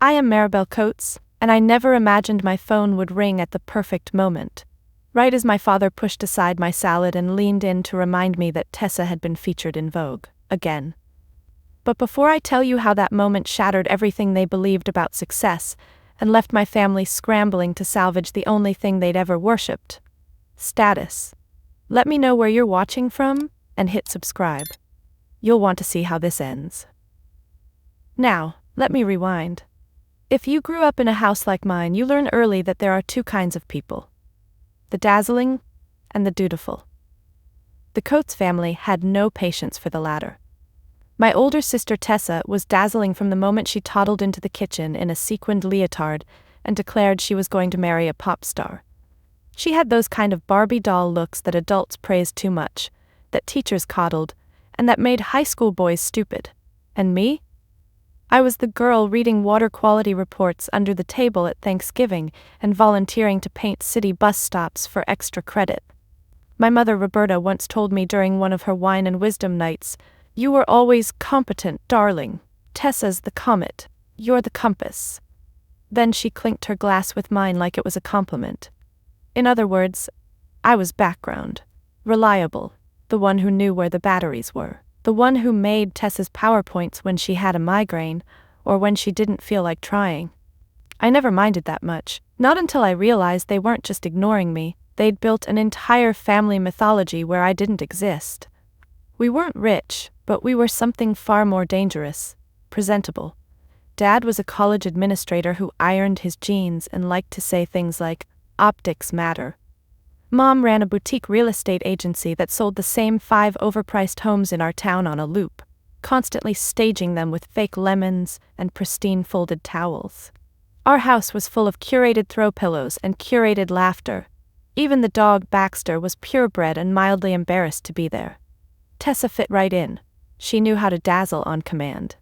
I am Maribel Coates, and I never imagined my phone would ring at the perfect moment. Right as my father pushed aside my salad and leaned in to remind me that Tessa had been featured in Vogue, again. But before I tell you how that moment shattered everything they believed about success, and left my family scrambling to salvage the only thing they'd ever worshipped, status. Let me know where you're watching from, and hit subscribe. You'll want to see how this ends. Now, let me rewind. If you grew up in a house like mine, you learn early that there are two kinds of people: the dazzling and the dutiful. The Coates family had no patience for the latter. My older sister Tessa was dazzling from the moment she toddled into the kitchen in a sequined leotard and declared she was going to marry a pop star. She had those kind of Barbie doll looks that adults praised too much, that teachers coddled, and that made high school boys stupid. And me? I was the girl reading water quality reports under the table at Thanksgiving and volunteering to paint city bus stops for extra credit. My mother Roberta once told me during one of her wine and wisdom nights, "You were always competent, darling. Tessa's the comet. You're the compass." Then she clinked her glass with mine like it was a compliment. In other words, I was background, reliable, the one who knew where the batteries were, the one who made Tessa's PowerPoints when she had a migraine or when she didn't feel like trying. I never minded that much, not until I realized they weren't just ignoring me, they'd built an entire family mythology where I didn't exist. We weren't rich, but we were something far more dangerous: presentable. Dad was a college administrator who ironed his jeans and liked to say things like, "Optics matter." Mom ran a boutique real estate agency that sold the same 5 overpriced homes in our town on a loop, constantly staging them with fake lemons and pristine folded towels. Our house was full of curated throw pillows and curated laughter. Even the dog Baxter was purebred and mildly embarrassed to be there. Tessa fit right in. She knew how to dazzle on command.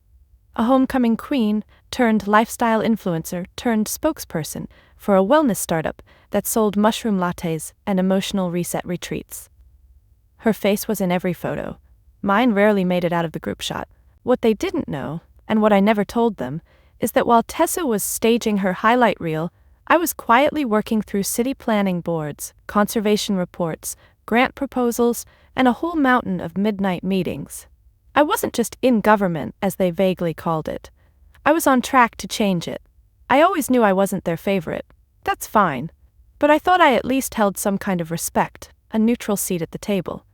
A homecoming queen turned lifestyle influencer turned spokesperson for a wellness startup that sold mushroom lattes and emotional reset retreats. Her face was in every photo. Mine rarely made it out of the group shot. What they didn't know, and what I never told them, is that while Tessa was staging her highlight reel, I was quietly working through city planning boards, conservation reports, grant proposals, and a whole mountain of midnight meetings. I wasn't just in government, as they vaguely called it. I was on track to change it. I always knew I wasn't their favorite. That's fine. But I thought I at least held some kind of respect, a neutral seat at the table.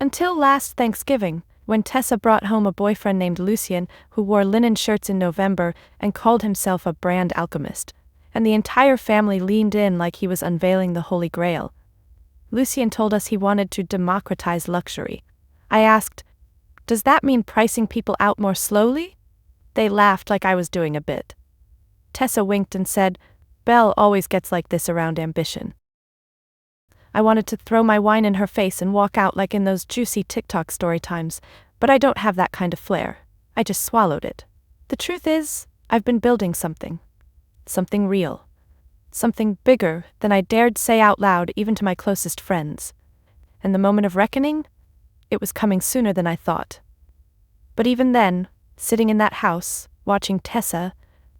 Until last Thanksgiving, when Tessa brought home a boyfriend named Lucien who wore linen shirts in November and called himself a brand alchemist, and the entire family leaned in like he was unveiling the Holy Grail. Lucien told us he wanted to democratize luxury. I asked, "Does that mean pricing people out more slowly?" They laughed like I was doing a bit. Tessa winked and said, "Belle always gets like this around ambition." I wanted to throw my wine in her face and walk out like in those juicy TikTok story times, but I don't have that kind of flair. I just swallowed it. The truth is, I've been building something. Something real. Something bigger than I dared say out loud even to my closest friends. And the moment of reckoning? It was coming sooner than I thought. But even then, sitting in that house, watching Tessa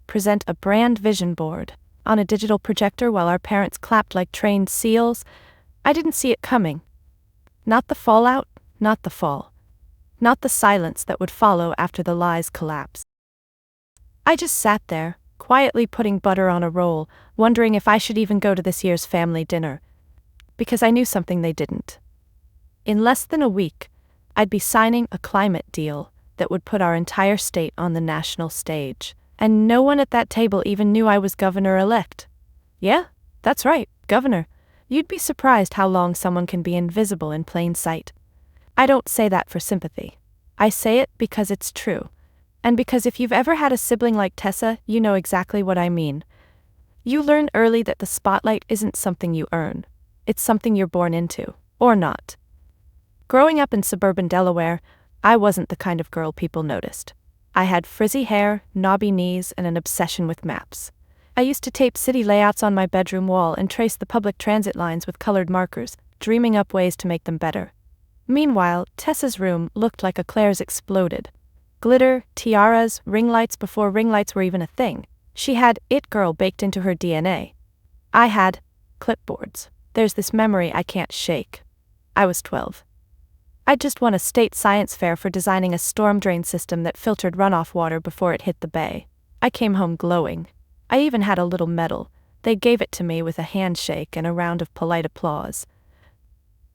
present a brand vision board on a digital projector while our parents clapped like trained seals, I didn't see it coming. Not the fallout, not the fall. Not the silence that would follow after the lies collapsed. I just sat there, quietly putting butter on a roll, wondering if I should even go to this year's family dinner. Because I knew something they didn't. In less than a week, I'd be signing a climate deal that would put our entire state on the national stage, and no one at that table even knew I was governor-elect. Yeah, that's right, governor. You'd be surprised how long someone can be invisible in plain sight. I don't say that for sympathy. I say it because it's true. And because if you've ever had a sibling like Tessa, you know exactly what I mean. You learn early that the spotlight isn't something you earn. It's something you're born into, or not. Growing up in suburban Delaware, I wasn't the kind of girl people noticed. I had frizzy hair, knobby knees, and an obsession with maps. I used to tape city layouts on my bedroom wall and trace the public transit lines with colored markers, dreaming up ways to make them better. Meanwhile, Tessa's room looked like a Claire's exploded. Glitter, tiaras, ring lights before ring lights were even a thing. She had it girl baked into her DNA. I had clipboards. There's this memory I can't shake. I was 12. I'd just won a state science fair for designing a storm drain system that filtered runoff water before it hit the bay. I came home glowing. I even had a little medal. They gave it to me with a handshake and a round of polite applause.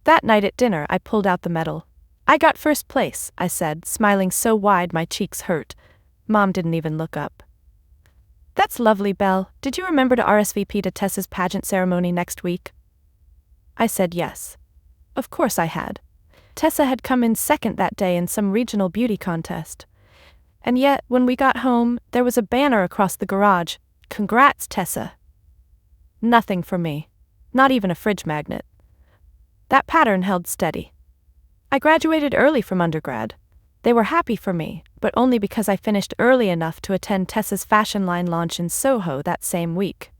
That night at dinner, I pulled out the medal. I got first place, I said, smiling so wide my cheeks hurt. Mom didn't even look up. That's lovely, Belle. Did you remember to RSVP to Tessa's pageant ceremony next week? I said yes. Of course I had. Tessa had come in second that day in some regional beauty contest. And yet, when we got home, there was a banner across the garage. Congrats, Tessa. Nothing for me. Not even a fridge magnet. That pattern held steady. I graduated early from undergrad. They were happy for me, but only because I finished early enough to attend Tessa's fashion line launch in Soho that same week.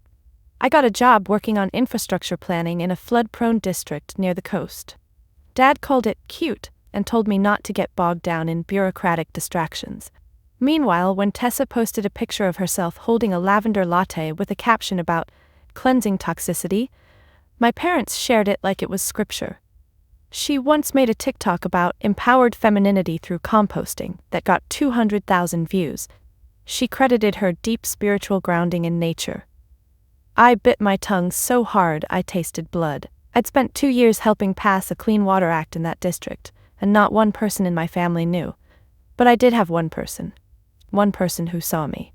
I got a job working on infrastructure planning in a flood-prone district near the coast. Dad called it cute and told me not to get bogged down in bureaucratic distractions. Meanwhile, when Tessa posted a picture of herself holding a lavender latte with a caption about cleansing toxicity, my parents shared it like it was scripture. She once made a TikTok about empowered femininity through composting that got 200,000 views. She credited her deep spiritual grounding in nature. I bit my tongue so hard I tasted blood. I'd spent 2 years helping pass a Clean Water Act in that district, and not one person in my family knew. But I did have one person who saw me.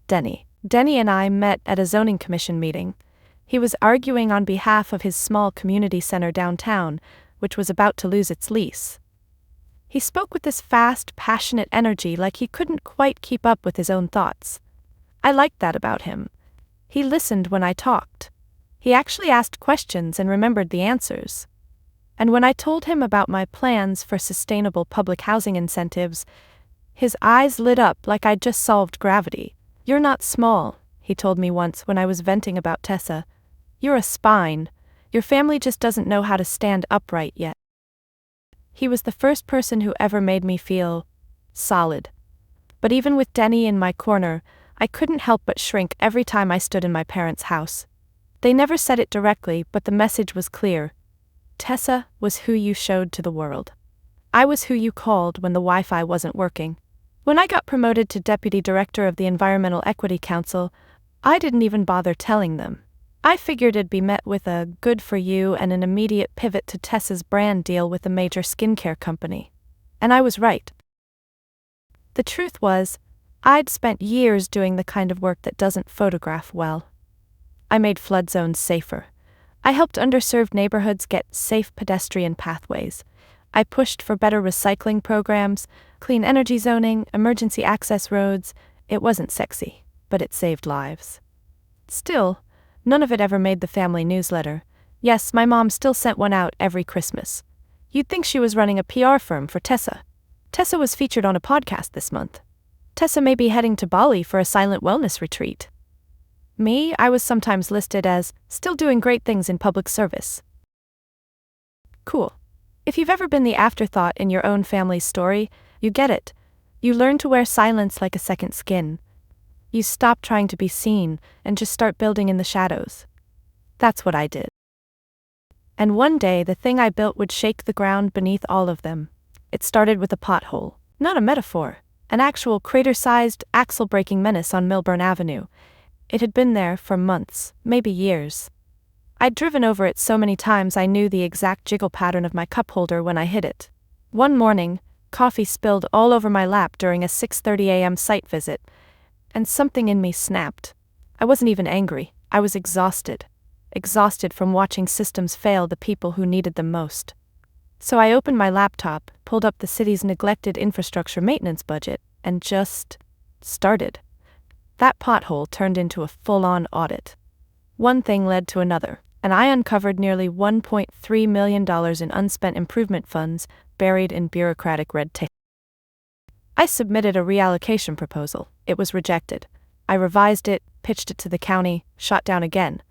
Denny. Denny and I met at a zoning commission meeting. He was arguing on behalf of his small community center downtown, which was about to lose its lease. He spoke with this fast, passionate energy like he couldn't quite keep up with his own thoughts. I liked that about him. He listened when I talked. He actually asked questions and remembered the answers. And when I told him about my plans for sustainable public housing incentives, his eyes lit up like I'd just solved gravity. "You're not small," he told me once when I was venting about Tessa. "You're a spine. Your family just doesn't know how to stand upright yet." He was the first person who ever made me feel solid. But even with Denny in my corner, I couldn't help but shrink every time I stood in my parents' house. They never said it directly, but the message was clear. Tessa was who you showed to the world. I was who you called when the Wi-Fi wasn't working. When I got promoted to Deputy Director of the Environmental Equity Council, I didn't even bother telling them. I figured it'd be met with a good for you and an immediate pivot to Tessa's brand deal with a major skincare company. And I was right. The truth was, I'd spent years doing the kind of work that doesn't photograph well. I made flood zones safer. I helped underserved neighborhoods get safe pedestrian pathways. I pushed for better recycling programs, clean energy zoning, emergency access roads. It wasn't sexy, but it saved lives. Still, none of it ever made the family newsletter. Yes, my mom still sent one out every Christmas. You'd think she was running a PR firm for Tessa. Tessa was featured on a podcast this month. Tessa may be heading to Bali for a silent wellness retreat. Me, I was sometimes listed as still doing great things in public service. Cool. If you've ever been the afterthought in your own family's story, you get it. You learn to wear silence like a second skin. You stop trying to be seen and just start building in the shadows. That's what I did. And one day the thing I built would shake the ground beneath all of them. It started with a pothole, not a metaphor, an actual crater-sized, axle-breaking menace on Milburn Avenue. It had been there for months, maybe years. I'd driven over it so many times I knew the exact jiggle pattern of my cup holder when I hit it. One morning, coffee spilled all over my lap during a 6:30 a.m. site visit, and something in me snapped. I wasn't even angry, I was exhausted. Exhausted from watching systems fail the people who needed them most. So I opened my laptop, pulled up the city's neglected infrastructure maintenance budget, and just started. That pothole turned into a full-on audit. One thing led to another, and I uncovered nearly $1.3 million in unspent improvement funds buried in bureaucratic red tape. I submitted a reallocation proposal. It was rejected. I revised it, pitched it to the county, shot down again.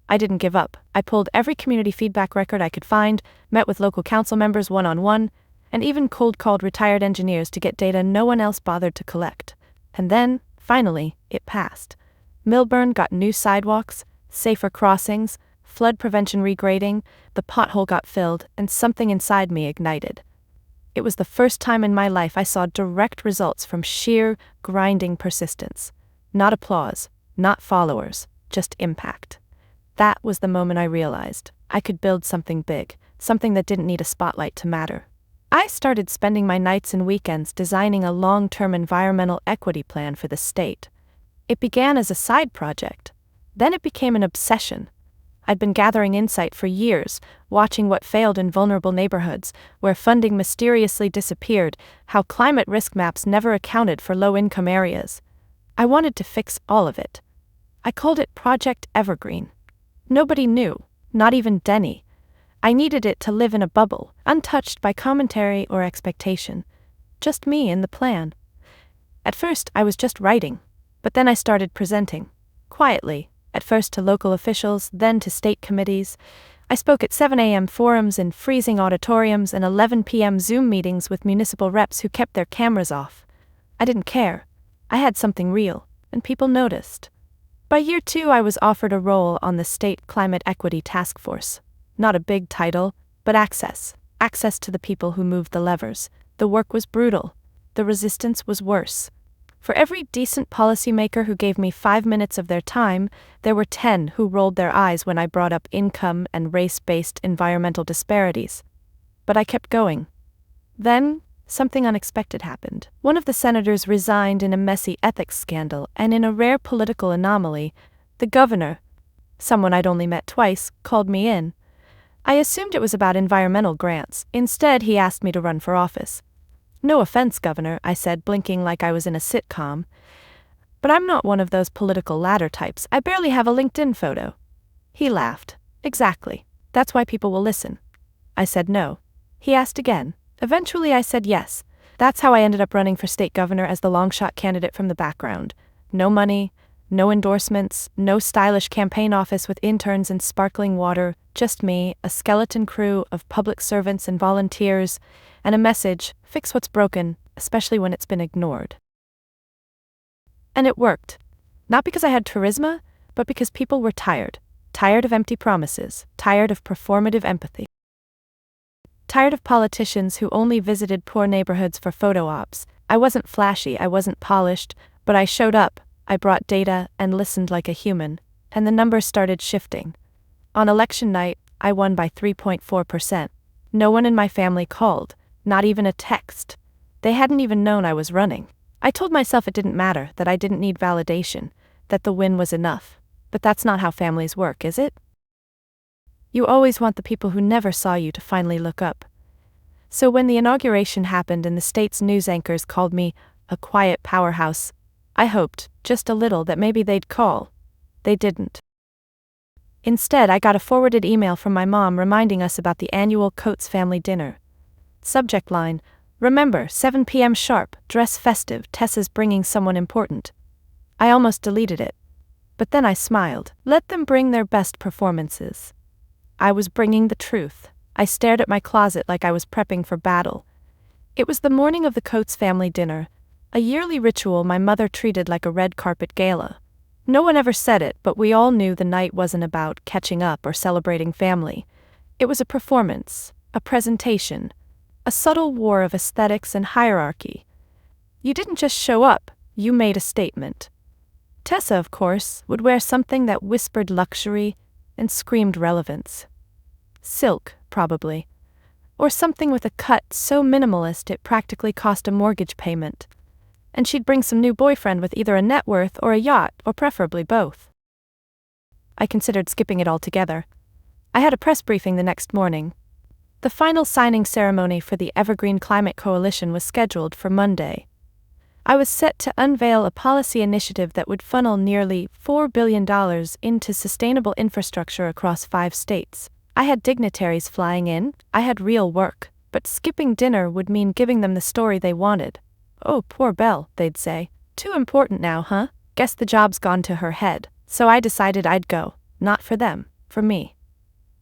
I didn't give up. I pulled every community feedback record I could find, met with local council members one-on-one, and even cold-called retired engineers to get data no one else bothered to collect. And then, finally, it passed. Millburn got new sidewalks, safer crossings, flood prevention regrading, the pothole got filled, and something inside me ignited. It was the first time in my life I saw direct results from sheer, grinding persistence. Not applause, not followers, just impact. That was the moment I realized I could build something big, something that didn't need a spotlight to matter. I started spending my nights and weekends designing a long-term environmental equity plan for the state. It began as a side project. Then it became an obsession. I'd been gathering insight for years, watching what failed in vulnerable neighborhoods, where funding mysteriously disappeared, how climate risk maps never accounted for low-income areas. I wanted to fix all of it. I called it Project Evergreen. Nobody knew, not even Denny. I needed it to live in a bubble, untouched by commentary or expectation. Just me and the plan. At first, I was just writing, but then I started presenting. Quietly, at first to local officials, then to state committees. I spoke at 7 a.m. forums in freezing auditoriums and 11 p.m. Zoom meetings with municipal reps who kept their cameras off. I didn't care. I had something real, and people noticed. By year 2, I was offered a role on the State Climate Equity Task Force. Not a big title, but access. Access to the people who moved the levers. The work was brutal. The resistance was worse. For every decent policymaker who gave me 5 minutes of their time, there were 10 who rolled their eyes when I brought up income and race-based environmental disparities. But I kept going. Then, something unexpected happened. One of the senators resigned in a messy ethics scandal, and in a rare political anomaly, the governor, someone I'd only met twice, called me in. I assumed it was about environmental grants. Instead, he asked me to run for office. "No offense, Governor," I said, blinking like I was in a sitcom. "But I'm not one of those political ladder types. I barely have a LinkedIn photo." He laughed. "Exactly. That's why people will listen." I said no. He asked again. Eventually I said yes. That's how I ended up running for state governor as the long-shot candidate from the background. No money, no endorsements, no stylish campaign office with interns and sparkling water, just me, a skeleton crew of public servants and volunteers, and a message: fix what's broken, especially when it's been ignored. And it worked. Not because I had charisma, but because people were tired. Tired of empty promises, tired of performative empathy. Tired of politicians who only visited poor neighborhoods for photo ops. I wasn't flashy, I wasn't polished, but I showed up, I brought data, and listened like a human, and the numbers started shifting. On election night, I won by 3.4%. No one in my family called, not even a text. They hadn't even known I was running. I told myself it didn't matter, that I didn't need validation, that the win was enough. But that's not how families work, is it? You always want the people who never saw you to finally look up. So when the inauguration happened and the state's news anchors called me a quiet powerhouse, I hoped, just a little, that maybe they'd call. They didn't. Instead, I got a forwarded email from my mom reminding us about the annual Coates family dinner. Subject line: "Remember, 7 p.m. sharp, dress festive, Tessa's bringing someone important." I almost deleted it. But then I smiled. Let them bring their best performances. I was bringing the truth. I stared at my closet like I was prepping for battle. It was the morning of the Coates family dinner, a yearly ritual my mother treated like a red carpet gala. No one ever said it, but we all knew the night wasn't about catching up or celebrating family. It was a performance, a presentation, a subtle war of aesthetics and hierarchy. You didn't just show up, you made a statement. Tessa, of course, would wear something that whispered luxury and screamed relevance. Silk, probably. Or something with a cut so minimalist it practically cost a mortgage payment. And she'd bring some new boyfriend with either a net worth or a yacht, or preferably both. I considered skipping it altogether. I had a press briefing the next morning. The final signing ceremony for the Evergreen Climate Coalition was scheduled for Monday. I was set to unveil a policy initiative that would funnel nearly $4 billion into sustainable infrastructure across 5 states. I had dignitaries flying in, I had real work, but skipping dinner would mean giving them the story they wanted. "Oh, poor Belle," they'd say. "Too important now, huh? Guess the job's gone to her head." So I decided I'd go. Not for them, for me.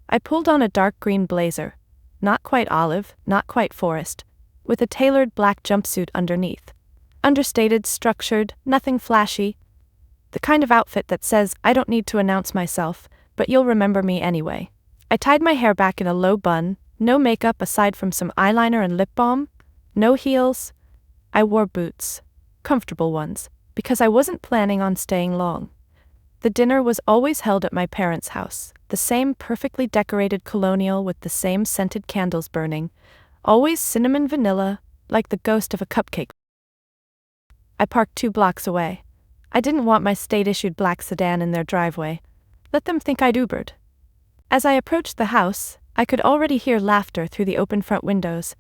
I pulled on a dark green blazer. Not quite olive, not quite forest, with a tailored black jumpsuit underneath. Understated, structured, nothing flashy. The kind of outfit that says, I don't need to announce myself, but you'll remember me anyway. I tied my hair back in a low bun, no makeup aside from some eyeliner and lip balm, no heels. I wore boots, comfortable ones, because I wasn't planning on staying long. The dinner was always held at my parents' house, the same perfectly decorated colonial with the same scented candles burning, always cinnamon vanilla, like the ghost of a cupcake. I parked 2 blocks away. I didn't want my state-issued black sedan in their driveway. Let them think I'd Ubered. As I approached the house, I could already hear laughter through the open front windows.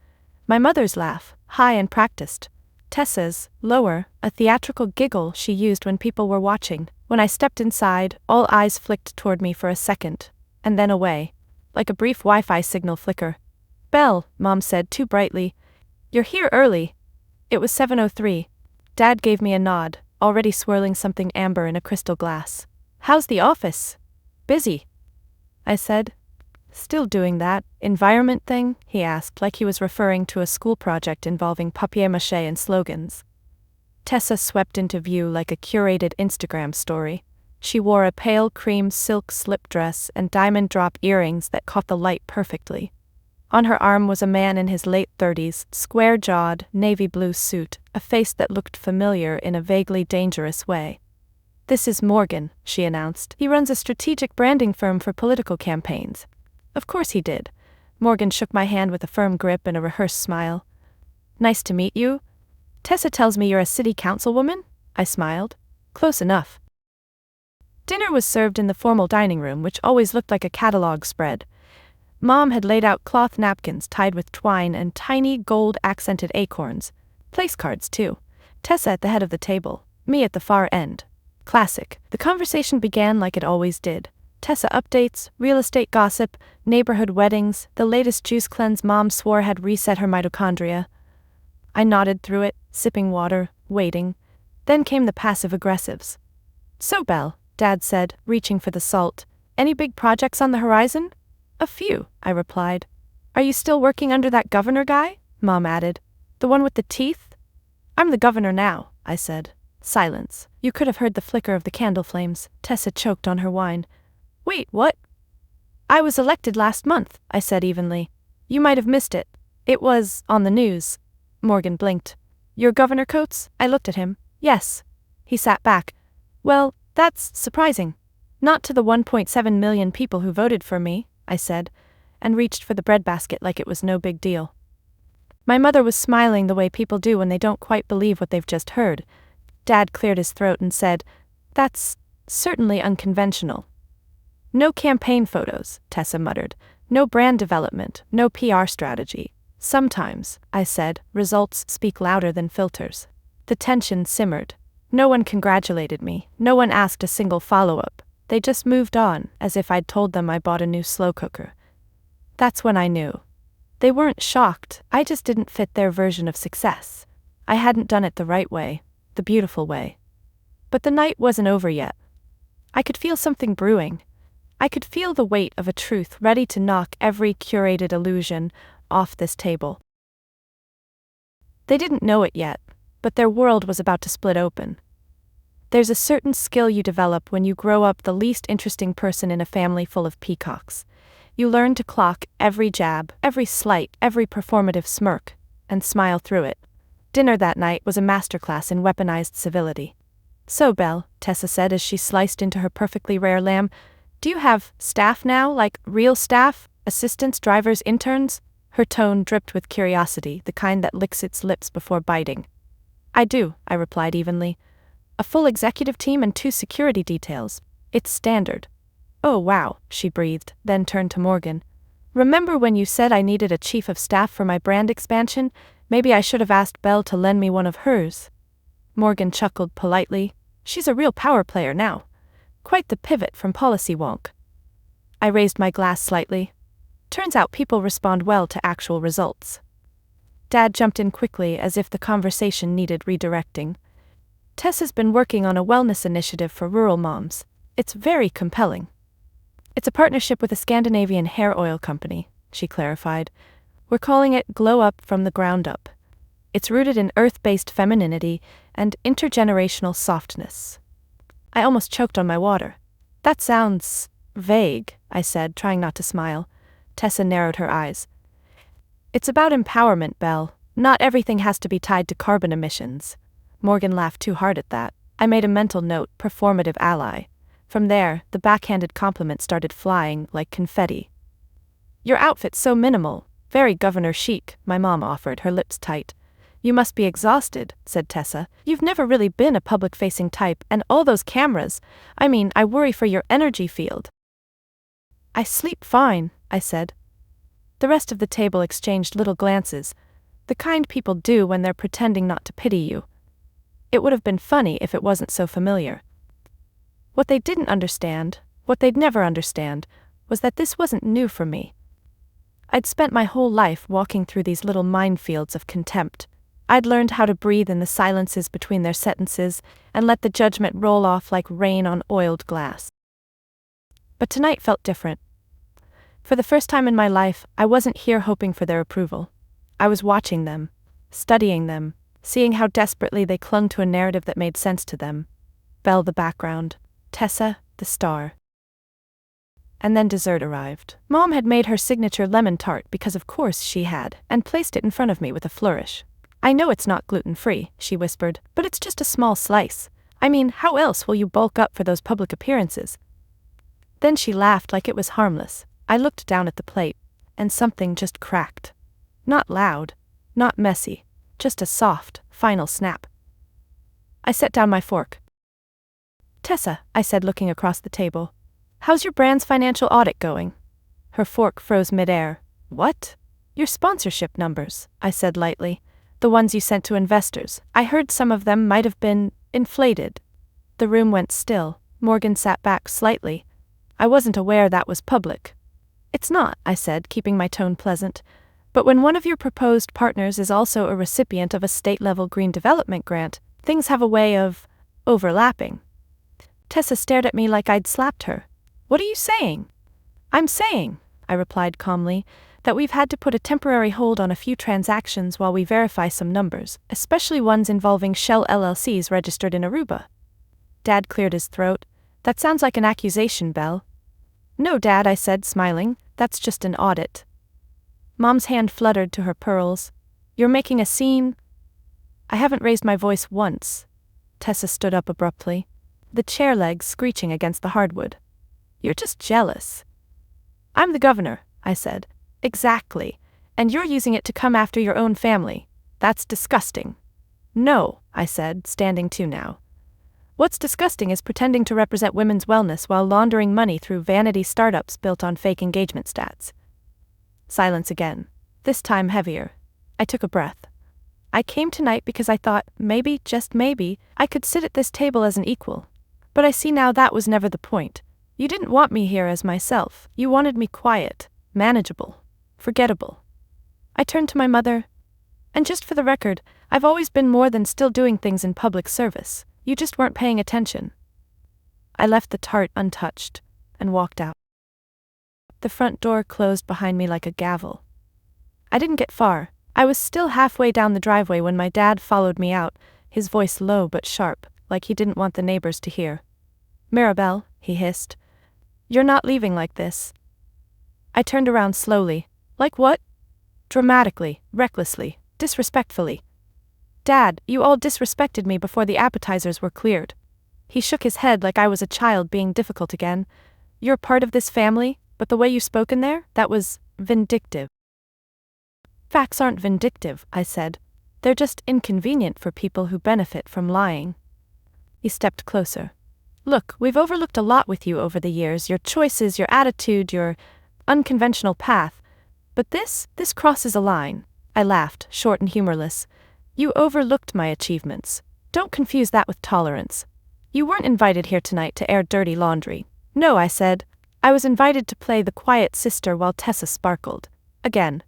My mother's laugh, high and practiced. Tessa's, lower, a theatrical giggle she used when people were watching. When I stepped inside, all eyes flicked toward me for a second, and then away, like a brief Wi-Fi signal flicker. Belle, Mom said too brightly. You're here early. It was 7:03. Dad gave me a nod, already swirling something amber in a crystal glass. How's the office? Busy, I said. Still doing that environment thing? He asked, like he was referring to a school project involving papier-mâché and slogans. Tessa swept into view like a curated Instagram story. She wore a pale cream silk slip dress and diamond drop earrings that caught the light perfectly. On her arm was a man in his late 30s, square-jawed, navy blue suit, a face that looked familiar in a vaguely dangerous way. This is Morgan, she announced. He runs a strategic branding firm for political campaigns. Of course he did. Morgan shook my hand with a firm grip and a rehearsed smile. Nice to meet you. Tessa tells me you're a city councilwoman? I smiled. Close enough. Dinner was served in the formal dining room, which always looked like a catalog spread. Mom had laid out cloth napkins tied with twine and tiny gold-accented acorns. Place cards, too. Tessa at the head of the table, me at the far end. Classic. The conversation began like it always did. Tessa updates, real estate gossip, neighborhood weddings, the latest juice cleanse Mom swore had reset her mitochondria. I nodded through it, sipping water, waiting. Then came the passive-aggressives. So, Belle, Dad said, reaching for the salt. Any big projects on the horizon? A few, I replied. Are you still working under that governor guy? Mom added. The one with the teeth? I'm the governor now, I said. Silence. You could have heard the flicker of the candle flames. Tessa choked on her wine. Wait, what? I was elected last month, I said evenly. You might have missed it. It was on the news. Morgan blinked. Your governor coats? I looked at him. Yes. He sat back. Well, that's surprising. Not to the 1.7 million people who voted for me, I said, and reached for the breadbasket like it was no big deal. My mother was smiling the way people do when they don't quite believe what they've just heard. Dad cleared his throat and said, That's certainly unconventional. No campaign photos, Tessa muttered. No brand development, no PR strategy. Sometimes, I said, results speak louder than filters. The tension simmered. No one congratulated me, no one asked a single follow-up. They just moved on, as if I'd told them I bought a new slow cooker. That's when I knew. They weren't shocked, I just didn't fit their version of success. I hadn't done it the right way, the beautiful way. But the night wasn't over yet. I could feel something brewing. I could feel the weight of a truth ready to knock every curated illusion off this table. They didn't know it yet, but their world was about to split open. There's a certain skill you develop when you grow up the least interesting person in a family full of peacocks. You learn to clock every jab, every slight, every performative smirk, and smile through it. Dinner that night was a masterclass in weaponized civility. So, Belle, Tessa said as she sliced into her perfectly rare lamb, do you have staff now, like real staff, assistants, drivers, interns? Her tone dripped with curiosity, the kind that licks its lips before biting. I do, I replied evenly. A full executive team and 2 security details. It's standard. Oh wow, she breathed, then turned to Morgan. Remember when you said I needed a chief of staff for my brand expansion? Maybe I should have asked Belle to lend me one of hers. Morgan chuckled politely. She's a real power player now. Quite the pivot from policy wonk. I raised my glass slightly. Turns out people respond well to actual results. Dad jumped in quickly as if the conversation needed redirecting. Tessa's been working on a wellness initiative for rural moms. It's very compelling. It's a partnership with a Scandinavian hair oil company, she clarified. We're calling it Glow Up from the Ground Up. It's rooted in earth-based femininity and intergenerational softness. I almost choked on my water. That sounds vague, I said, trying not to smile. Tessa narrowed her eyes. It's about empowerment, Belle. Not everything has to be tied to carbon emissions. Morgan laughed too hard at that. I made a mental note, performative ally. From there, the backhanded compliments started flying like confetti. Your outfit's so minimal, very governor chic, my mom offered, her lips tight. You must be exhausted, said Tessa. You've never really been a public-facing type, and all those cameras. I mean, I worry for your energy field. I sleep fine, I said. The rest of the table exchanged little glances, the kind people do when they're pretending not to pity you. It would have been funny if it wasn't so familiar. What they didn't understand, what they'd never understand, was that this wasn't new for me. I'd spent my whole life walking through these little minefields of contempt. I'd learned how to breathe in the silences between their sentences and let the judgment roll off like rain on oiled glass. But tonight felt different. For the first time in my life, I wasn't here hoping for their approval. I was watching them, studying them, seeing how desperately they clung to a narrative that made sense to them. Belle the background, Tessa the star. And then dessert arrived. Mom had made her signature lemon tart because of course she had, and placed it in front of me with a flourish. I know it's not gluten-free, she whispered, but it's just a small slice. I mean, how else will you bulk up for those public appearances? Then she laughed like it was harmless. I looked down at the plate, and something just cracked. Not loud, not messy, just a soft, final snap. I set down my fork. Tessa, I said, looking across the table. How's your brand's financial audit going? Her fork froze midair. What? Your sponsorship numbers, I said lightly. The ones you sent to investors. I heard some of them might have been inflated. The room went still. Morgan sat back slightly. I wasn't aware that was public. It's not, I said, keeping my tone pleasant. But when one of your proposed partners is also a recipient of a state-level green development grant, things have a way of overlapping. Tessa stared at me like I'd slapped her. What are you saying? I'm saying, I replied calmly, that we've had to put a temporary hold on a few transactions while we verify some numbers, especially ones involving Shell LLCs registered in Aruba. Dad cleared his throat. That sounds like an accusation, Belle. No, Dad, I said, smiling. That's just an audit. Mom's hand fluttered to her pearls. You're making a scene? I haven't raised my voice once. Tessa stood up abruptly, the chair legs screeching against the hardwood. You're just jealous. I'm the governor, I said. Exactly. And you're using it to come after your own family. That's disgusting. No, I said, standing too now. What's disgusting is pretending to represent women's wellness while laundering money through vanity startups built on fake engagement stats. Silence again, this time heavier. I took a breath. I came tonight because I thought, maybe, just maybe, I could sit at this table as an equal. But I see now that was never the point. You didn't want me here as myself. You wanted me quiet, manageable, forgettable. I turned to my mother. And just for the record, I've always been more than still doing things in public service. You just weren't paying attention. I left the tart untouched and walked out. The front door closed behind me like a gavel. I didn't get far. I was still halfway down the driveway when my dad followed me out, his voice low but sharp, like he didn't want the neighbors to hear. Mirabelle, he hissed. You're not leaving like this. I turned around slowly. Like what? Dramatically, recklessly, disrespectfully. Dad, you all disrespected me before the appetizers were cleared. He shook his head like I was a child being difficult again. You're part of this family, but the way you spoke in there, that was vindictive. Facts aren't vindictive, I said. They're just inconvenient for people who benefit from lying. He stepped closer. Look, we've overlooked a lot with you over the years, your choices, your attitude, your unconventional path. But this crosses a line. I laughed, short and humorless. You overlooked my achievements. Don't confuse that with tolerance. You weren't invited here tonight to air dirty laundry. No, I said. I was invited to play the quiet sister while Tessa sparkled. Again.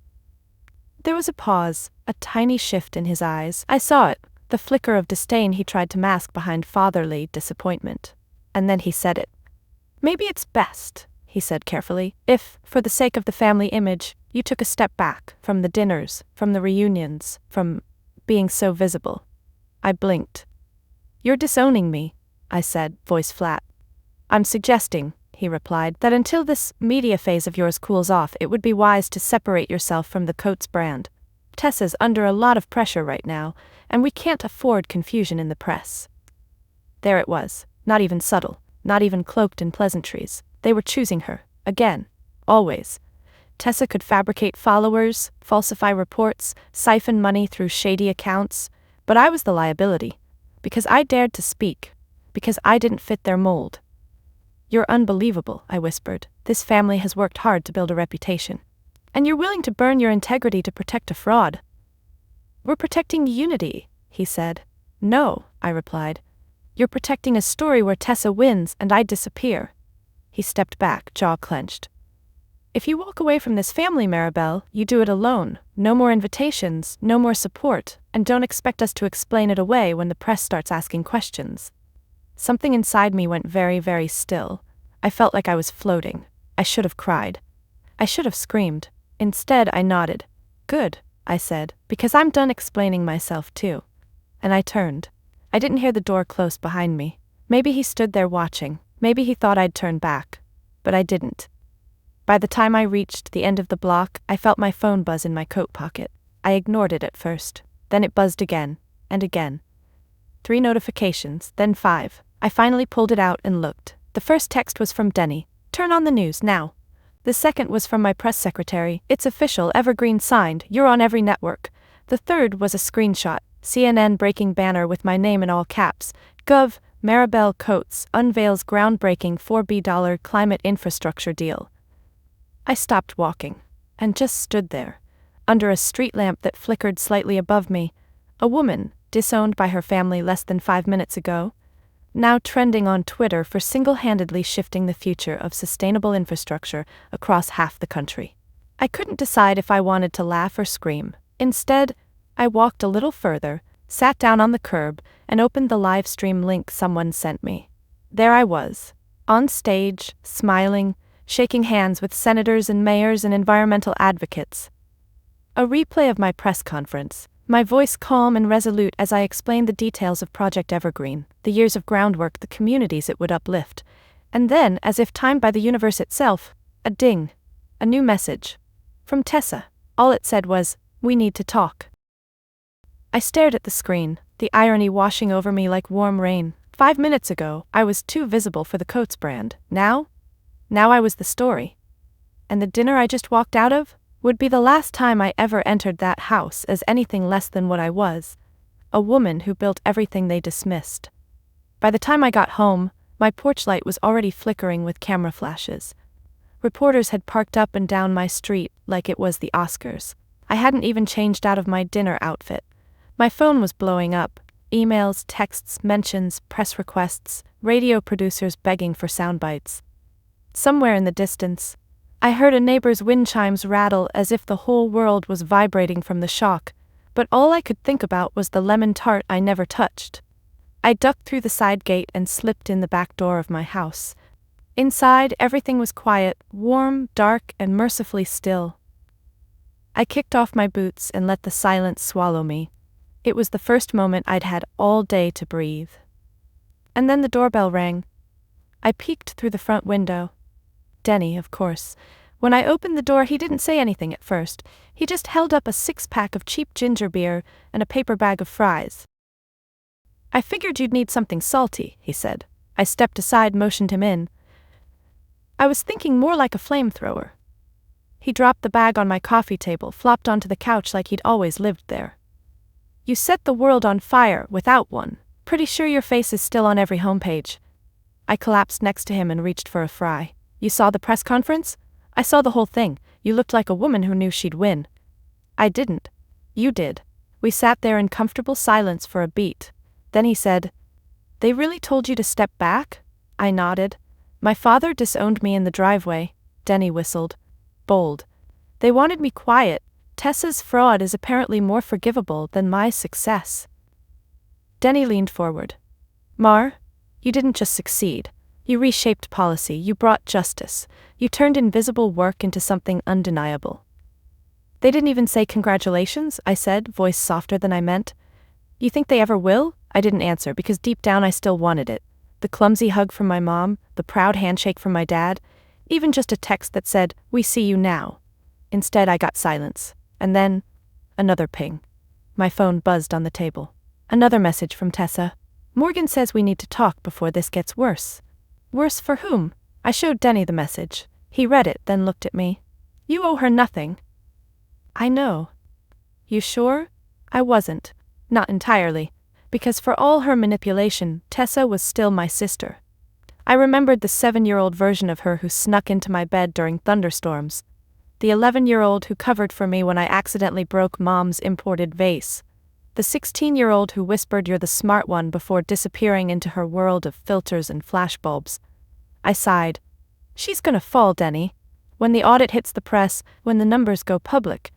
There was a pause, a tiny shift in his eyes. I saw it, the flicker of disdain he tried to mask behind fatherly disappointment. And then he said it. Maybe it's best, he said carefully, if, for the sake of the family image, you took a step back from the dinners, from the reunions, from being so visible. I blinked. "You're disowning me," I said, voice flat. "I'm suggesting," he replied, "that until this media phase of yours cools off, it would be wise to separate yourself from the Coates brand. Tessa's under a lot of pressure right now, and we can't afford confusion in the press." There it was, not even subtle, not even cloaked in pleasantries. They were choosing her, again, always. Tessa could fabricate followers, falsify reports, siphon money through shady accounts, but I was the liability, because I dared to speak, because I didn't fit their mold. "You're unbelievable," I whispered. "This family has worked hard to build a reputation. And you're willing to burn your integrity to protect a fraud." "We're protecting unity," he said. "No," I replied. "You're protecting a story where Tessa wins and I disappear." He stepped back, jaw clenched. "If you walk away from this family, Maribel, you do it alone. No more invitations, no more support, and don't expect us to explain it away when the press starts asking questions." Something inside me went very, very still. I felt like I was floating. I should have cried. I should have screamed. Instead, I nodded. "Good," I said, "because I'm done explaining myself too." And I turned. I didn't hear the door close behind me. Maybe he stood there watching. Maybe he thought I'd turn back. But I didn't. By the time I reached the end of the block, I felt my phone buzz in my coat pocket. I ignored it at first. Then it buzzed again, and again. 3 notifications, then 5. I finally pulled it out and looked. The first text was from Denny. "Turn on the news, now." The second was from my press secretary. "It's official, evergreen signed, you're on every network." The third was a screenshot. CNN breaking banner with my name in all caps. "Gov. Maribel Coates unveils groundbreaking $4 billion climate infrastructure deal." I stopped walking, and just stood there, under a street lamp that flickered slightly above me. A woman, disowned by her family less than 5 minutes ago, now trending on Twitter for single-handedly shifting the future of sustainable infrastructure across half the country. I couldn't decide if I wanted to laugh or scream. Instead, I walked a little further, sat down on the curb, and opened the live stream link someone sent me. There I was, on stage, smiling, shaking hands with senators and mayors and environmental advocates. A replay of my press conference, my voice calm and resolute as I explained the details of Project Evergreen, the years of groundwork, the communities it would uplift. And then, as if timed by the universe itself, a ding. A new message. From Tessa. All it said was, "We need to talk." I stared at the screen, the irony washing over me like warm rain. 5 minutes ago, I was too visible for the Coates brand. Now I was the story. And the dinner I just walked out of would be the last time I ever entered that house as anything less than what I was, a woman who built everything they dismissed. By the time I got home, my porch light was already flickering with camera flashes. Reporters had parked up and down my street like it was the Oscars. I hadn't even changed out of my dinner outfit. My phone was blowing up. Emails, texts, mentions, press requests, radio producers begging for sound bites. Somewhere in the distance, I heard a neighbor's wind chimes rattle as if the whole world was vibrating from the shock, but all I could think about was the lemon tart I never touched. I ducked through the side gate and slipped in the back door of my house. Inside, everything was quiet, warm, dark, and mercifully still. I kicked off my boots and let the silence swallow me. It was the first moment I'd had all day to breathe. And then the doorbell rang. I peeked through the front window. Denny, of course. When I opened the door, he didn't say anything at first. He just held up a 6-pack of cheap ginger beer and a paper bag of fries. "I figured you'd need something salty," he said. I stepped aside, motioned him in. "I was thinking more like a flamethrower." He dropped the bag on my coffee table, flopped onto the couch like he'd always lived there. "You set the world on fire without one. Pretty sure your face is still on every homepage." I collapsed next to him and reached for a fry. "You saw the press conference?" "I saw the whole thing. You looked like a woman who knew she'd win." "I didn't. You did." We sat there in comfortable silence for a beat. Then he said, "They really told you to step back?" I nodded. "My father disowned me in the driveway." Denny whistled. "Bold. They wanted me quiet. Tessa's fraud is apparently more forgivable than my success." Denny leaned forward. "Mar, you didn't just succeed. You reshaped policy, you brought justice, you turned invisible work into something undeniable." They didn't even say congratulations, I said, voice softer than I meant. You think they ever will? I didn't answer because deep down I still wanted it. The clumsy hug from my mom, the proud handshake from my dad, even just a text that said, "We see you now." Instead, I got silence. And then, another ping. My phone buzzed on the table. Another message from Tessa. Morgan says we need to talk before this gets worse. Worse for whom? I showed Denny the message. He read it, then looked at me. You owe her nothing. I know. You sure? I wasn't. Not entirely. Because for all her manipulation, Tessa was still my sister. I remembered the 7-year-old version of her who snuck into my bed during thunderstorms. The 11-year-old who covered for me when I accidentally broke Mom's imported vase. The 16-year-old who whispered "you're the smart one" before disappearing into her world of filters and flashbulbs. I sighed. She's gonna fall, Denny. When the audit hits the press, when the numbers go public.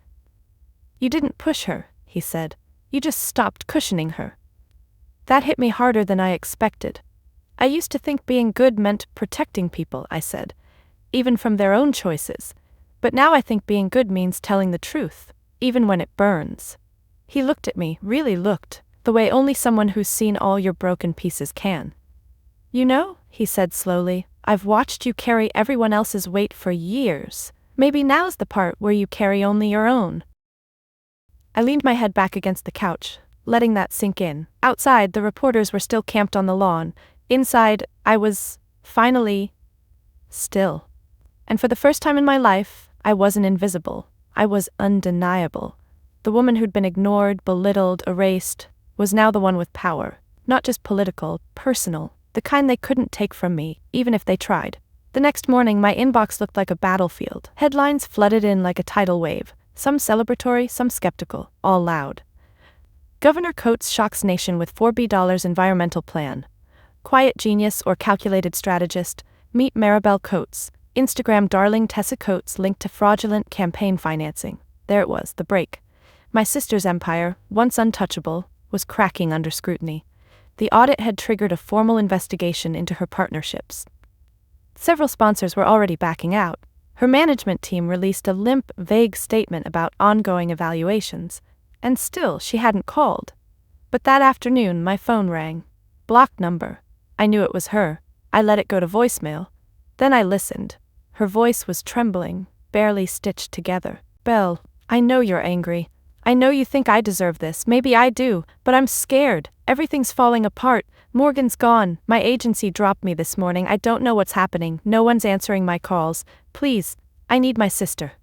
You didn't push her, he said. You just stopped cushioning her. That hit me harder than I expected. I used to think being good meant protecting people, I said, even from their own choices. But now I think being good means telling the truth, even when it burns. He looked at me, really looked, the way only someone who's seen all your broken pieces can. You know, he said slowly, I've watched you carry everyone else's weight for years. Maybe now's the part where you carry only your own. I leaned my head back against the couch, letting that sink in. Outside, the reporters were still camped on the lawn. Inside, I was, finally, still. And for the first time in my life, I wasn't invisible. I was undeniable. The woman who'd been ignored, belittled, erased, was now the one with power. Not just political, personal, the kind they couldn't take from me, even if they tried. The next morning, my inbox looked like a battlefield. Headlines flooded in like a tidal wave, some celebratory, some skeptical, all loud. Governor Coates shocks nation with $4 environmental plan. Quiet genius or calculated strategist, meet Maribel Coates. Instagram darling Tessa Coates linked to fraudulent campaign financing. There it was, the break. My sister's empire, once untouchable, was cracking under scrutiny. The audit had triggered a formal investigation into her partnerships. Several sponsors were already backing out. Her management team released a limp, vague statement about ongoing evaluations, and still she hadn't called. But that afternoon my phone rang. Blocked number. I knew it was her. I let it go to voicemail. Then I listened. Her voice was trembling, barely stitched together. Belle, I know you're angry. I know you think I deserve this, maybe I do, but I'm scared. Everything's falling apart. Morgan's gone. My agency dropped me this morning. I don't know what's happening. No one's answering my calls. Please, I need my sister.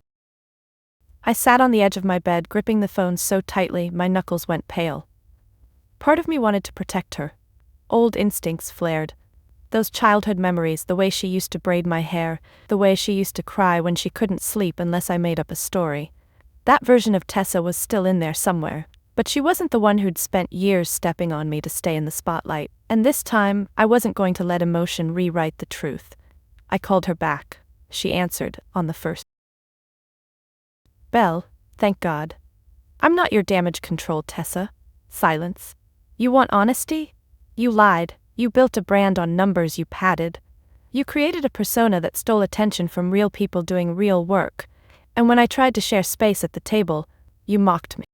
I sat on the edge of my bed, gripping the phone so tightly my knuckles went pale. Part of me wanted to protect her. Old instincts flared. Those childhood memories, the way she used to braid my hair, the way she used to cry when she couldn't sleep unless I made up a story. That version of Tessa was still in there somewhere, but she wasn't the one who'd spent years stepping on me to stay in the spotlight, and this time I wasn't going to let emotion rewrite the truth. I called her back. She answered, on the first. Belle, thank God. I'm not your damage control, Tessa. Silence. You want honesty? You lied. You built a brand on numbers you padded. You created a persona that stole attention from real people doing real work. And when I tried to share space at the table, you mocked me.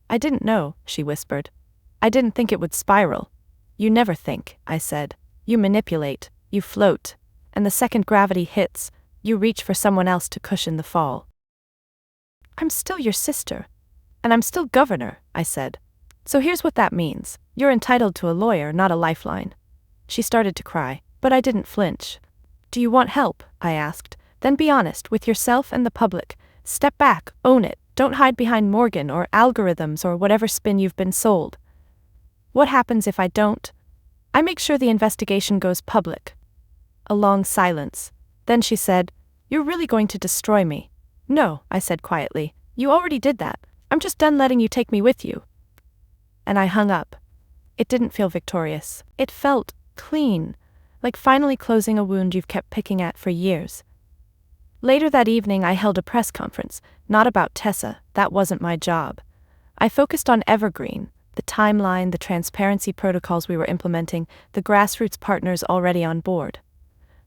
I didn't know, she whispered. I didn't think it would spiral. You never think, I said. You manipulate, you float, and the second gravity hits, you reach for someone else to cushion the fall. I'm still your sister. And I'm still governor, I said. So here's what that means. You're entitled to a lawyer, not a lifeline. She started to cry, but I didn't flinch. Do you want help? I asked. Then be honest with yourself and the public. Step back, own it. Don't hide behind Morgan or algorithms or whatever spin you've been sold. What happens if I don't? I make sure the investigation goes public. A long silence. Then she said, You're really going to destroy me. No, I said quietly. You already did that. I'm just done letting you take me with you. And I hung up. It didn't feel victorious. It felt clean, like finally closing a wound you've kept picking at for years. Later that evening I held a press conference, not about Tessa, that wasn't my job. I focused on Evergreen, the timeline, the transparency protocols we were implementing, the grassroots partners already on board.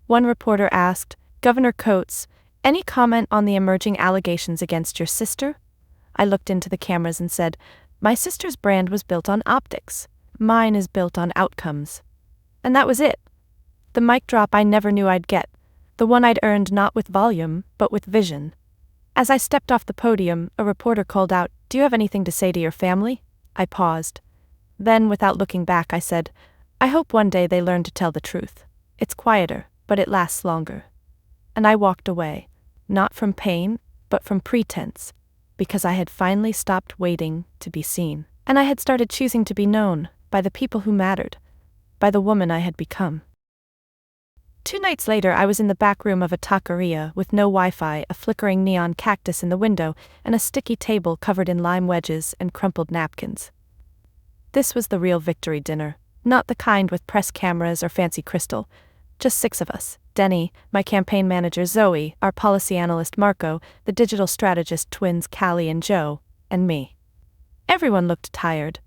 One reporter asked, Governor Coates, Any comment on the emerging allegations against your sister? I looked into the cameras and said, my sister's brand was built on optics. Mine is built on outcomes. And that was it. The mic drop I never knew I'd get. The one I'd earned not with volume, but with vision. As I stepped off the podium, a reporter called out, do you have anything to say to your family? I paused. Then, without looking back, I said, I hope one day they learn to tell the truth. It's quieter, but it lasts longer. And I walked away, not from pain, but from pretense, because I had finally stopped waiting to be seen. And I had started choosing to be known by the people who mattered, by the woman I had become. 2 nights later, I was in the back room of a taqueria with no Wi-Fi, a flickering neon cactus in the window, and a sticky table covered in lime wedges and crumpled napkins. This was the real victory dinner, not the kind with press cameras or fancy crystal. Just 6 of us. Denny, my campaign manager Zoe, our policy analyst Marco, the digital strategist twins Callie and Joe, and me. Everyone looked tired.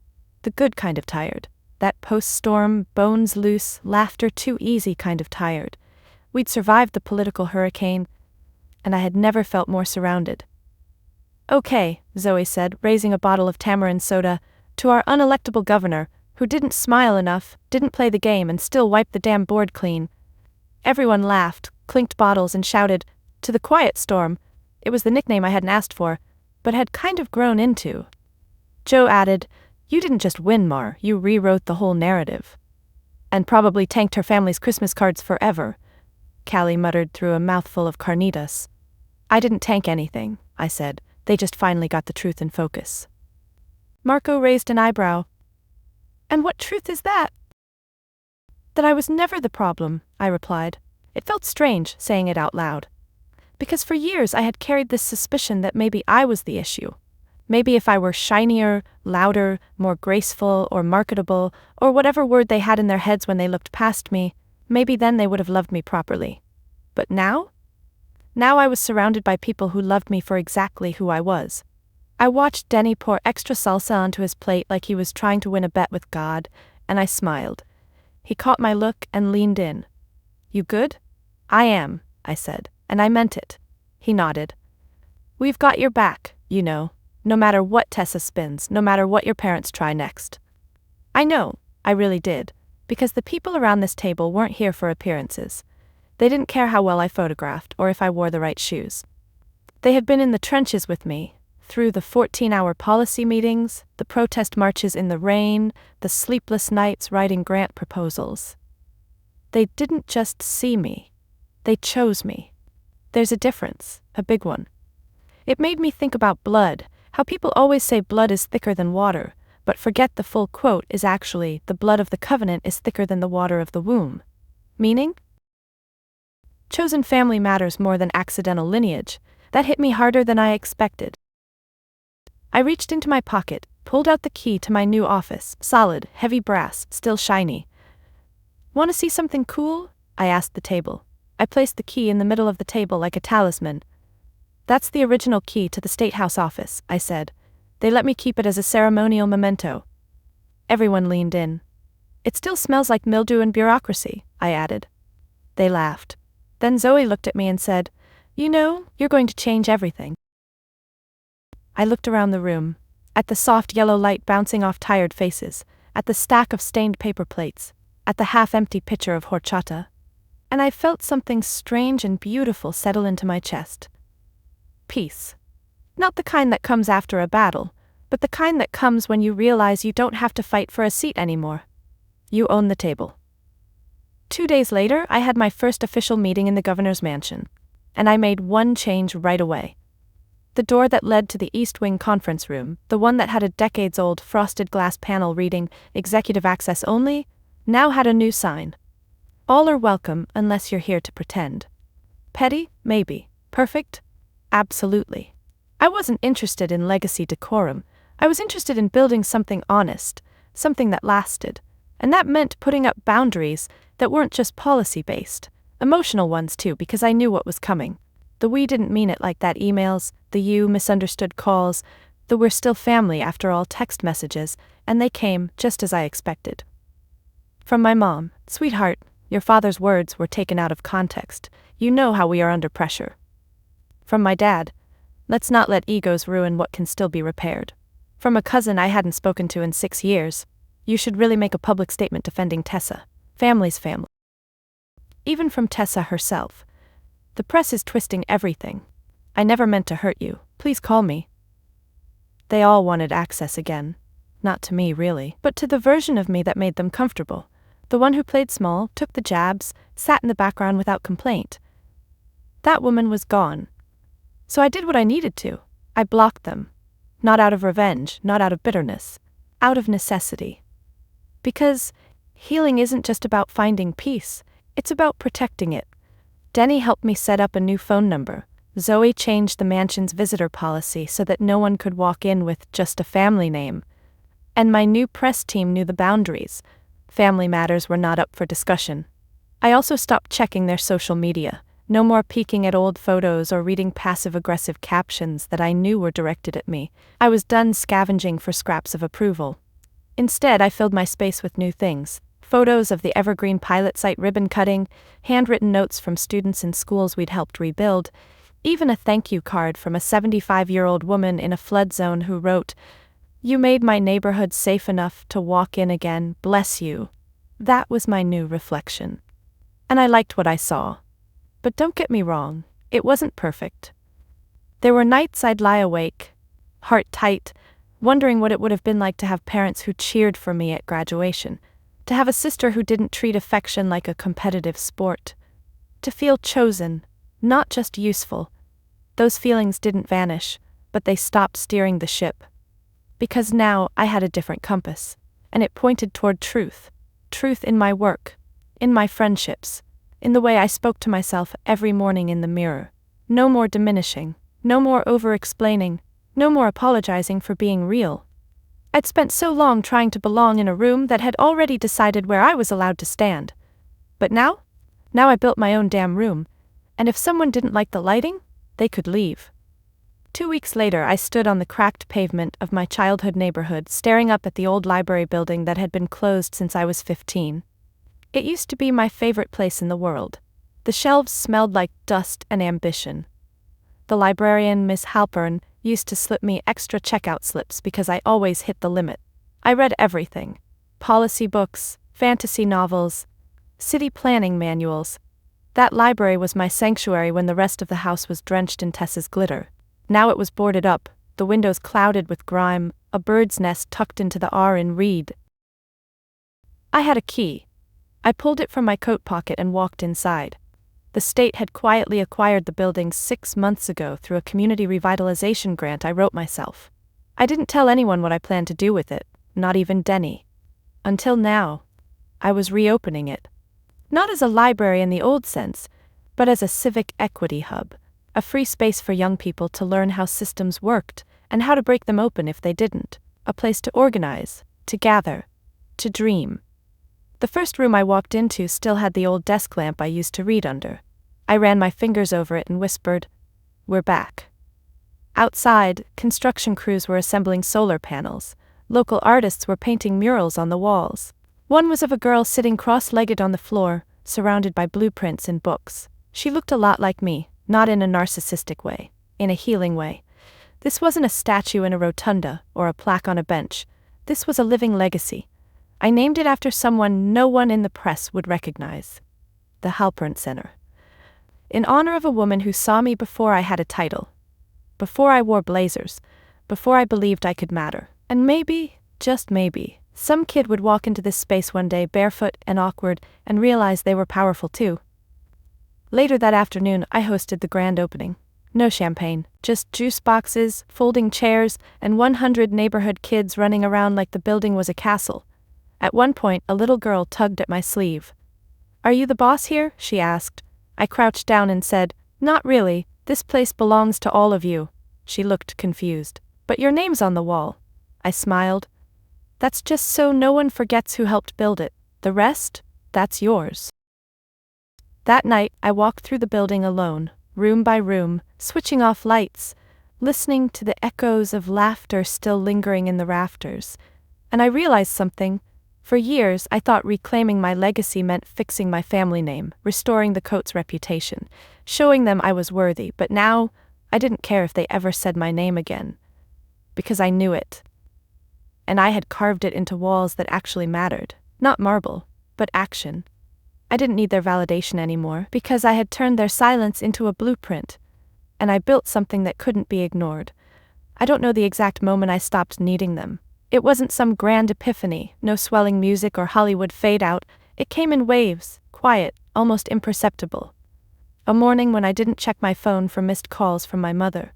The good kind of tired. That post-storm, bones loose, laughter too easy kind of tired. We'd survived the political hurricane, and I had never felt more surrounded. Okay, Zoe said, raising a bottle of tamarind soda, to our unelectable governor, who didn't smile enough, didn't play the game, and still wiped the damn board clean. Everyone laughed, clinked bottles, and shouted, to the quiet storm. It was the nickname I hadn't asked for, but had kind of grown into. Joe added, you didn't just win, Mar, you rewrote the whole narrative. And probably tanked her family's Christmas cards forever, Callie muttered through a mouthful of carnitas. I didn't tank anything, I said. They just finally got the truth in focus. Marco raised an eyebrow. And what truth is that? That I was never the problem, I replied. It felt strange saying it out loud. Because for years I had carried this suspicion that maybe I was the issue. Maybe if I were shinier, louder, more graceful or marketable, or whatever word they had in their heads when they looked past me, maybe then they would have loved me properly. But now? Now I was surrounded by people who loved me for exactly who I was. I watched Denny pour extra salsa onto his plate like he was trying to win a bet with God, and I smiled. He caught my look and leaned in. You good? I am, I said, and I meant it. He nodded. We've got your back, you know. No matter what Tessa spins, no matter what your parents try next. I know, I really did, because the people around this table weren't here for appearances. They didn't care how well I photographed or if I wore the right shoes. They had been in the trenches with me, through the 14-hour policy meetings, the protest marches in the rain, the sleepless nights writing grant proposals. They didn't just see me. They chose me. There's a difference, a big one. It made me think about blood. How people always say blood is thicker than water, but forget the full quote is actually, the blood of the covenant is thicker than the water of the womb. Meaning? Chosen family matters more than accidental lineage. That hit me harder than I expected. I reached into my pocket, pulled out the key to my new office, solid, heavy brass, still shiny. Want to see something cool? I asked the table. I placed the key in the middle of the table like a talisman. That's the original key to the State House office, I said. They let me keep it as a ceremonial memento. Everyone leaned in. It still smells like mildew and bureaucracy, I added. They laughed. Then Zoe looked at me and said, you know, you're going to change everything. I looked around the room, at the soft yellow light bouncing off tired faces, at the stack of stained paper plates, at the half-empty pitcher of horchata, and I felt something strange and beautiful settle into my chest. Peace. Not the kind that comes after a battle, but the kind that comes when you realize you don't have to fight for a seat anymore. You own the table. 2 days later, I had my first official meeting in the governor's mansion, and I made one change right away. The door that led to the East Wing conference room, the one that had a decades-old frosted glass panel reading "Executive Access Only," now had a new sign. All are welcome unless you're here to pretend. Petty? Maybe. Perfect? Absolutely. I wasn't interested in legacy decorum. I was interested in building something honest, something that lasted. And that meant putting up boundaries that weren't just policy-based, emotional ones too, because I knew what was coming. The we didn't mean it like that emails, the you misunderstood calls, the we're still family after all text messages, and they came just as I expected. From my mom, sweetheart, your father's words were taken out of context. You know how we are under pressure. From my dad, let's not let egos ruin what can still be repaired. From a cousin I hadn't spoken to in 6 years, you should really make a public statement defending Tessa. Family's family. Even from Tessa herself. The press is twisting everything. I never meant to hurt you, please call me. They all wanted access again. Not to me really, but to the version of me that made them comfortable. The one who played small, took the jabs, sat in the background without complaint. That woman was gone. So I did what I needed to. I blocked them. Not out of revenge, not out of bitterness. Out of necessity. Because healing isn't just about finding peace, it's about protecting it. Denny helped me set up a new phone number. Zoe changed the mansion's visitor policy so that no one could walk in with just a family name. And my new press team knew the boundaries. Family matters were not up for discussion. I also stopped checking their social media. No more peeking at old photos or reading passive-aggressive captions that I knew were directed at me. I was done scavenging for scraps of approval. Instead, I filled my space with new things. Photos of the evergreen pilot site ribbon cutting, handwritten notes from students in schools we'd helped rebuild, even a thank you card from a 75-year-old woman in a flood zone who wrote, "You made my neighborhood safe enough to walk in again, bless you." That was my new reflection. And I liked what I saw. But don't get me wrong, it wasn't perfect. There were nights I'd lie awake, heart tight, wondering what it would have been like to have parents who cheered for me at graduation, to have a sister who didn't treat affection like a competitive sport, to feel chosen, not just useful. Those feelings didn't vanish, but they stopped steering the ship. Because now I had a different compass, and it pointed toward truth. Truth in my work, in my friendships, in the way I spoke to myself every morning in the mirror. No more diminishing, no more over-explaining, no more apologizing for being real. I'd spent so long trying to belong in a room that had already decided where I was allowed to stand. But now I built my own damn room, and if someone didn't like the lighting, they could leave. 2 weeks later, I stood on the cracked pavement of my childhood neighborhood, staring up at the old library building that had been closed since I was 15. It used to be my favorite place in the world. The shelves smelled like dust and ambition. The librarian, Miss Halpern, used to slip me extra checkout slips because I always hit the limit. I read everything. Policy books, fantasy novels, city planning manuals. That library was my sanctuary when the rest of the house was drenched in Tessa's glitter. Now it was boarded up, the windows clouded with grime, a bird's nest tucked into the R in reed. I had a key. I pulled it from my coat pocket and walked inside. The state had quietly acquired the building 6 months ago through a community revitalization grant I wrote myself. I didn't tell anyone what I planned to do with it, not even Denny. Until now, I was reopening it. Not as a library in the old sense, but as a civic equity hub, a free space for young people to learn how systems worked and how to break them open if they didn't, a place to organize, to gather, to dream. The first room I walked into still had the old desk lamp I used to read under. I ran my fingers over it and whispered, "We're back." Outside, construction crews were assembling solar panels. Local artists were painting murals on the walls. One was of a girl sitting cross-legged on the floor, surrounded by blueprints and books. She looked a lot like me, not in a narcissistic way, in a healing way. This wasn't a statue in a rotunda or a plaque on a bench. This was a living legacy. I named it after someone no one in the press would recognize. The Halpern Center. In honor of a woman who saw me before I had a title. Before I wore blazers. Before I believed I could matter. And maybe, just maybe, some kid would walk into this space one day barefoot and awkward and realize they were powerful too. Later that afternoon, I hosted the grand opening. No champagne, just juice boxes, folding chairs, and 100 neighborhood kids running around like the building was a castle. At one point, a little girl tugged at my sleeve. "Are you the boss here?" she asked. I crouched down and said, "Not really, this place belongs to all of you." She looked confused. "But your name's on the wall." I smiled. "That's just so no one forgets who helped build it. The rest, that's yours." That night, I walked through the building alone, room by room, switching off lights, listening to the echoes of laughter still lingering in the rafters. And I realized something. For years, I thought reclaiming my legacy meant fixing my family name, restoring the coat's reputation, showing them I was worthy, but now, I didn't care if they ever said my name again, because I knew it. And I had carved it into walls that actually mattered, not marble, but action. I didn't need their validation anymore, because I had turned their silence into a blueprint, and I built something that couldn't be ignored. I don't know the exact moment I stopped needing them. It wasn't some grand epiphany, no swelling music or Hollywood fade-out. It came in waves, quiet, almost imperceptible. A morning when I didn't check my phone for missed calls from my mother.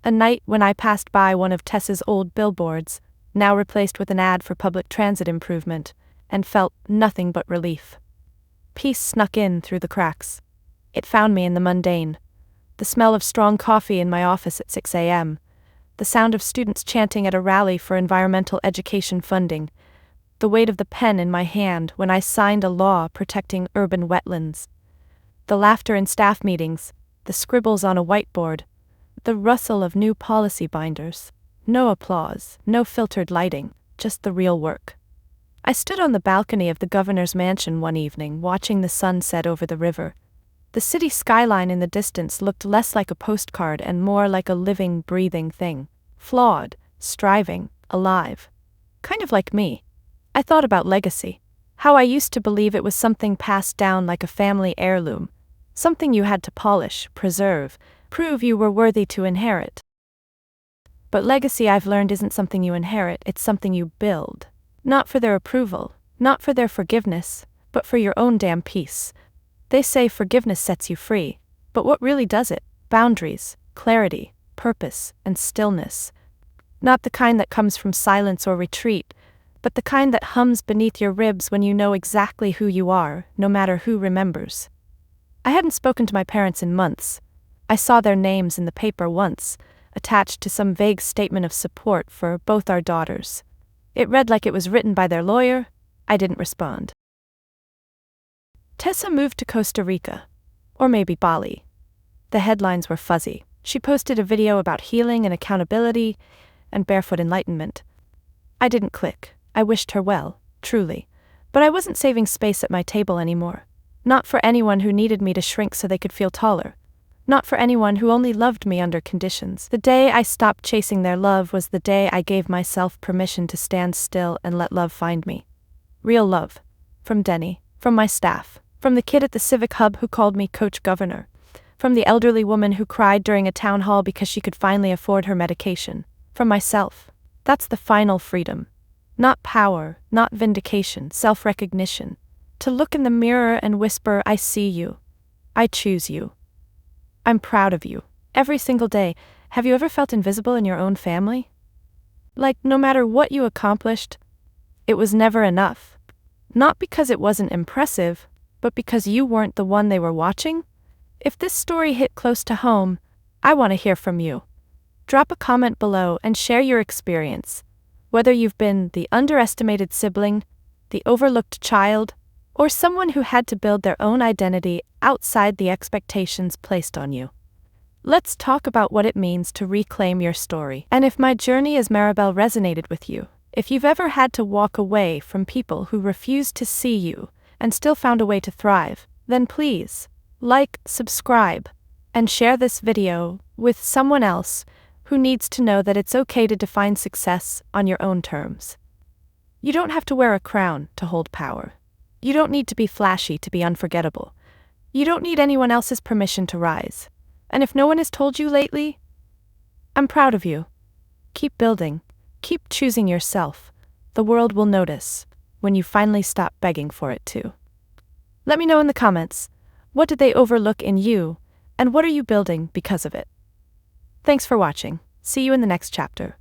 A night when I passed by one of Tessa's old billboards, now replaced with an ad for public transit improvement, and felt nothing but relief. Peace snuck in through the cracks. It found me in the mundane. The smell of strong coffee in my office at 6 a.m., the sound of students chanting at a rally for environmental education funding, the weight of the pen in my hand when I signed a law protecting urban wetlands, the laughter in staff meetings, the scribbles on a whiteboard, the rustle of new policy binders. No applause, no filtered lighting, just the real work. I stood on the balcony of the governor's mansion one evening, watching the sun set over the river. The city skyline in the distance looked less like a postcard and more like a living, breathing thing. Flawed, striving, alive. Kind of like me. I thought about legacy. How I used to believe it was something passed down like a family heirloom. Something you had to polish, preserve, prove you were worthy to inherit. But legacy, I've learned, isn't something you inherit, it's something you build. Not for their approval, not for their forgiveness, but for your own damn peace. They say forgiveness sets you free, but what really does it? Boundaries, clarity, purpose, and stillness. Not the kind that comes from silence or retreat, but the kind that hums beneath your ribs when you know exactly who you are, no matter who remembers. I hadn't spoken to my parents in months. I saw their names in the paper once, attached to some vague statement of support for both our daughters. It read like it was written by their lawyer. I didn't respond. Tessa moved to Costa Rica. Or maybe Bali. The headlines were fuzzy. She posted a video about healing and accountability and barefoot enlightenment. I didn't click. I wished her well, truly. But I wasn't saving space at my table anymore. Not for anyone who needed me to shrink so they could feel taller. Not for anyone who only loved me under conditions. The day I stopped chasing their love was the day I gave myself permission to stand still and let love find me. Real love. From Denny. From my staff. From the kid at the civic hub who called me Coach Governor. From the elderly woman who cried during a town hall because she could finally afford her medication. From myself. That's the final freedom. Not power, not vindication, self-recognition. To look in the mirror and whisper, I see you. I choose you. I'm proud of you. Every single day. Have you ever felt invisible in your own family? Like, no matter what you accomplished, it was never enough. Not because it wasn't impressive, but because you weren't the one they were watching? If this story hit close to home, I want to hear from you. Drop a comment below and share your experience. Whether you've been the underestimated sibling, the overlooked child, or someone who had to build their own identity outside the expectations placed on you. Let's talk about what it means to reclaim your story. And if my journey as Maribel resonated with you, if you've ever had to walk away from people who refused to see you and still found a way to thrive, then please, like, subscribe, and share this video with someone else who needs to know that it's okay to define success on your own terms. You don't have to wear a crown to hold power. You don't need to be flashy to be unforgettable. You don't need anyone else's permission to rise. And if no one has told you lately, I'm proud of you. Keep building. Keep choosing yourself. The world will notice when you finally stop begging for it too. Let me know in the comments, what did they overlook in you, and what are you building because of it? Thanks for watching. See you in the next chapter.